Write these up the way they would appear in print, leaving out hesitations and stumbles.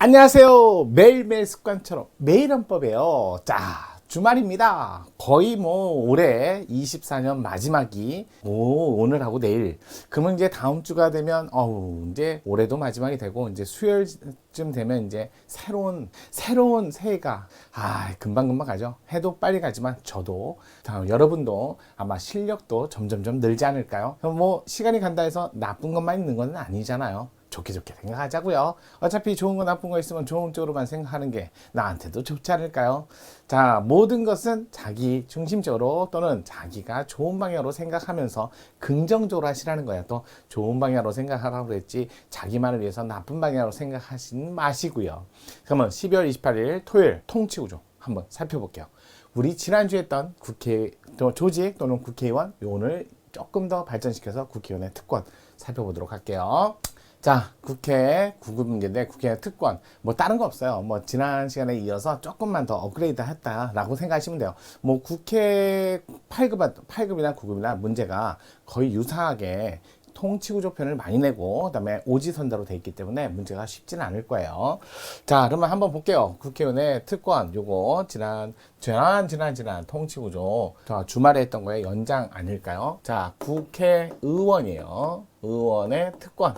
안녕하세요. 매일매일 습관처럼 매일 헌법이에요. 자, 주말입니다. 거의 올해 24년 마지막이 오늘하고 내일. 그러면 이제 다음 주가 되면 이제 올해도 마지막이 되고 이제 수요일쯤 되면 이제 새로운 새해가 금방금방 가죠. 해도 빨리 가지만 저도 여러분도 아마 실력도 점점점 늘지 않을까요? 시간이 간다 해서 나쁜 것만 있는 건 아니잖아요. 좋게 생각하자고요. 어차피 좋은 거 나쁜 거 있으면 좋은 쪽으로만 생각하는 게 나한테도 좋지 않을까요? 자, 모든 것은 자기 중심적으로 또는 자기가 좋은 방향으로 생각하면서 긍정적으로 하시라는 거예요. 또 좋은 방향으로 생각하라고 그랬지 자기만을 위해서 나쁜 방향으로 생각하시는 마시고요. 그러면 12월 28일 토요일 통치구조 한번 살펴볼게요. 우리 지난주에 했던 국회 조직 또는 국회의원 오늘 조금 더 발전시켜서 국회의원의 특권 살펴보도록 할게요. 자, 국회 9급인데 국회 특권 다른 거 없어요. 지난 시간에 이어서 조금만 더 업그레이드 했다라고 생각하시면 돼요. 국회 8급이나 9급이나 문제가 거의 유사하게 통치구조편을 많이 내고 그다음에 오지선다로 돼 있기 때문에 문제가 쉽지는 않을 거예요. 자, 그러면 한번 볼게요. 국회의원의 특권 요거 지난 통치구조 주말에 했던 거에 연장 아닐까요? 자, 국회의원이에요. 의원의 특권.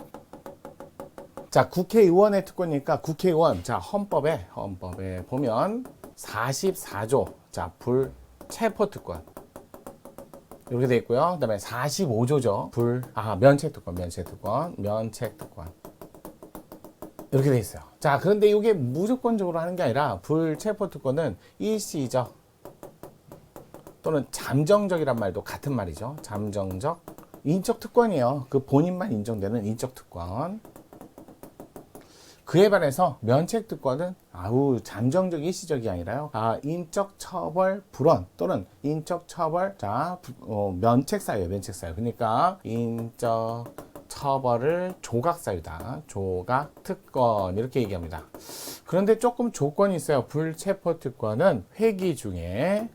자, 국회의원의 특권이니까 국회의원, 자, 헌법에 보면 44조, 자, 불체포특권. 이렇게 되어 있고요. 그 다음에 45조죠. 면책특권. 이렇게 되어 있어요. 자, 그런데 이게 무조건적으로 하는 게 아니라 불체포특권은 일시적 또는 잠정적이란 말도 같은 말이죠. 잠정적, 인적 특권이에요. 그 본인만 인정되는 인적 특권. 그에 반해서 면책특권은 잠정적 일시적이 아니라요. 인적 처벌 불원 또는 인적 처벌 면책 사유예요. 면책 사유. 그러니까 인적 처벌을 조각 사유다. 조각 특권 이렇게 얘기합니다. 그런데 조금 조건이 있어요. 불체포특권은 회기 중에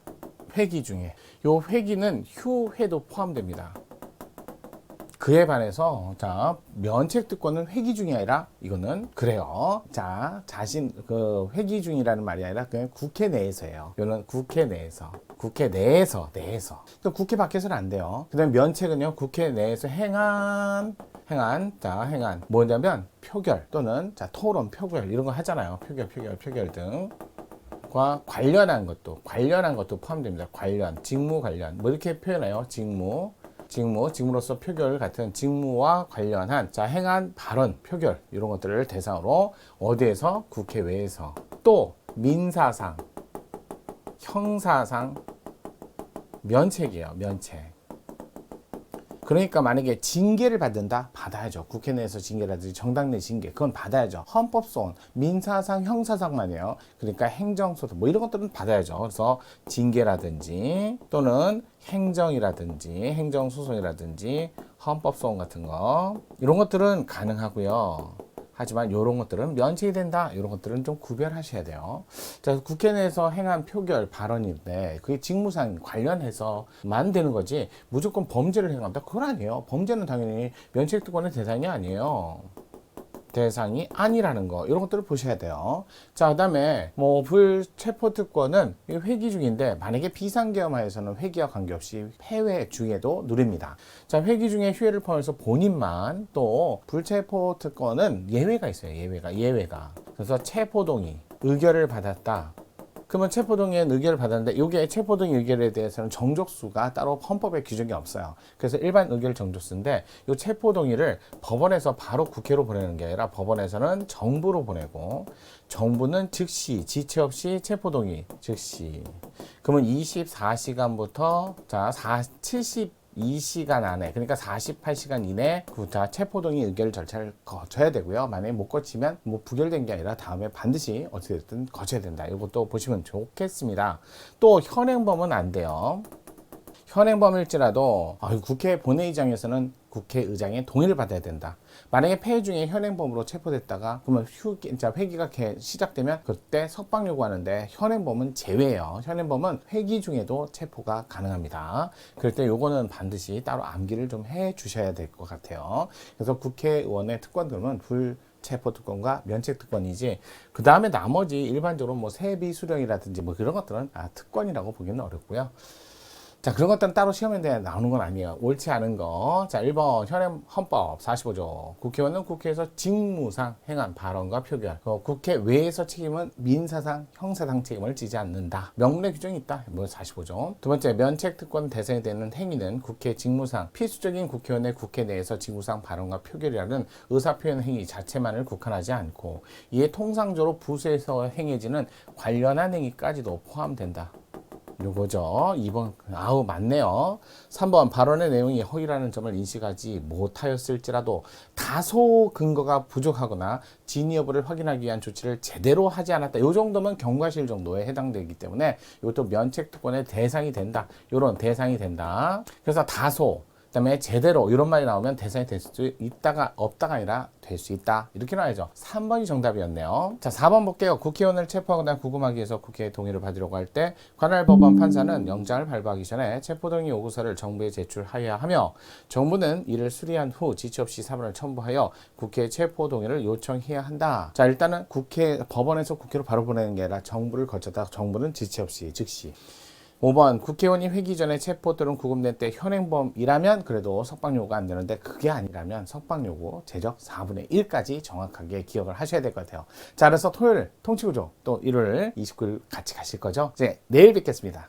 요 회기는 휴회도 포함됩니다. 그에 반해서 면책특권은 회기 중이 아니라 이거는 그래요. 자, 회기 중이라는 말이 아니라 그냥 국회 내에서예요. 이거는 국회 내에서. 또 국회 밖에서는 안 돼요. 그다음에 면책은요, 국회 내에서 행한 뭐냐면 표결 또는 토론, 표결 이런 거 하잖아요. 표결 등. 과 관련한 것도 포함됩니다. 직무 관련 이렇게 표현해요. 직무로서 표결 같은 직무와 관련한 행한 발언, 표결 이런 것들을 대상으로 어디에서? 국회 외에서. 또 민사상, 형사상 면책이에요. 면책. 그러니까 만약에 징계를 받는다? 받아야죠. 국회 내에서 징계라든지 정당 내 징계 그건 받아야죠. 헌법소원, 민사상, 형사상만이에요. 그러니까 행정소송 이런 것들은 받아야죠. 그래서 징계라든지 또는 행정이라든지 행정소송이라든지 헌법소원 같은 거 이런 것들은 가능하고요. 하지만 이런 것들은 면책이 된다. 이런 것들은 좀 구별하셔야 돼요. 자, 국회 내에서 행한 표결, 발언인데 그게 직무상 관련해서만 되는 거지 무조건 범죄를 행한다? 그건 아니에요. 범죄는 당연히 면책특권의 대상이 아니에요. 대상이 아니라는 거 이런 것들을 보셔야 돼요. 자, 그다음에 불체포특권은 회기 중인데 만약에 비상계엄하에서는 회기와 관계없이 폐회 중에도 누립니다. 자, 회기 중에 휴회를 포함해서 본인만 또 불체포특권은 예외가 있어요. 예외가. 그래서 체포동의 의결을 받았다. 그러면 체포동의의 의결을 받았는데 이게 체포동의 의결에 대해서는 정족수가 따로 헌법에 규정이 없어요. 그래서 일반 의결 정족수인데 이 체포동의를 법원에서 바로 국회로 보내는 게 아니라 법원에서는 정부로 보내고 정부는 즉시 지체 없이 체포동의 즉시. 그러면 24시간부터 72시간 안에 그러니까 48시간 이내 체포동의 의결 절차를 거쳐야 되고요. 만약에 못 거치면 부결된 게 아니라 다음에 반드시 어떻게든 거쳐야 된다. 이것도 보시면 좋겠습니다. 또 현행범은 안 돼요. 현행범일지라도 국회 본회의장에서는 국회의장의 동의를 받아야 된다. 만약에 폐회 중에 현행범으로 체포됐다가 그러면 회기가 시작되면 그때 석방 요구하는데 현행범은 제외예요. 현행범은 회기 중에도 체포가 가능합니다. 그럴 때 요거는 반드시 따로 암기를 좀 해 주셔야 될 것 같아요. 그래서 국회의원의 특권들은 체포특권과 면책특권이지, 그 다음에 나머지 일반적으로 뭐 세비 수령이라든지 뭐 그런 것들은 특권이라고 보기는 어렵고요. 자, 그런 것들은 따로 시험에 대해 나오는 건 아니에요. 옳지 않은 거. 자, 1번 현행 헌법 45조. 국회의원은 국회에서 직무상 행한 발언과 표결. 국회 외에서 책임은 민사상, 형사상 책임을 지지 않는다. 명문의 규정이 있다. 뭐 45조. 두 번째, 면책특권 대상이 되는 행위는 국회 직무상 필수적인 국회의원의 국회 내에서 직무상 발언과 표결이라는 의사표현 행위 자체만을 국한하지 않고 이에 통상적으로 부서에서 행해지는 관련한 행위까지도 포함된다. 요거죠. 2번. 아우, 맞네요. 3번. 발언의 내용이 허위라는 점을 인식하지 못하였을지라도 다소 근거가 부족하거나 진위 여부를 확인하기 위한 조치를 제대로 하지 않았다. 요 정도면 경과실 정도에 해당되기 때문에 이것도 면책특권의 대상이 된다. 요런 대상이 된다. 그래서 다소, 그다음에 제대로 이런 말이 나오면 대상이 될 수 있다가 없다가 아니라 될 수 있다. 이렇게 나와야죠. 3번이 정답이었네요. 자, 4번 볼게요. 국회의원을 체포하거나 구금하기 위해서 국회의 동의를 받으려고 할 때 관할 법원 판사는 영장을 발부하기 전에 체포동의 요구서를 정부에 제출하여야 하며 정부는 이를 수리한 후 지체 없이 사본을 첨부하여 국회에 체포 동의를 요청해야 한다. 자, 일단은 법원에서 국회로 바로 보내는 게 아니라 정부를 거쳐다 정부는 지체 없이 즉시. 5번. 국회의원이 회기 전에 체포 또는 구금된 때 현행범이라면 그래도 석방요구가 안 되는데 그게 아니라면 석방요구 제적 4분의 1까지 정확하게 기억을 하셔야 될 것 같아요. 자, 그래서 토요일 통치구조 또 일요일 29일 같이 가실 거죠? 이제 내일 뵙겠습니다.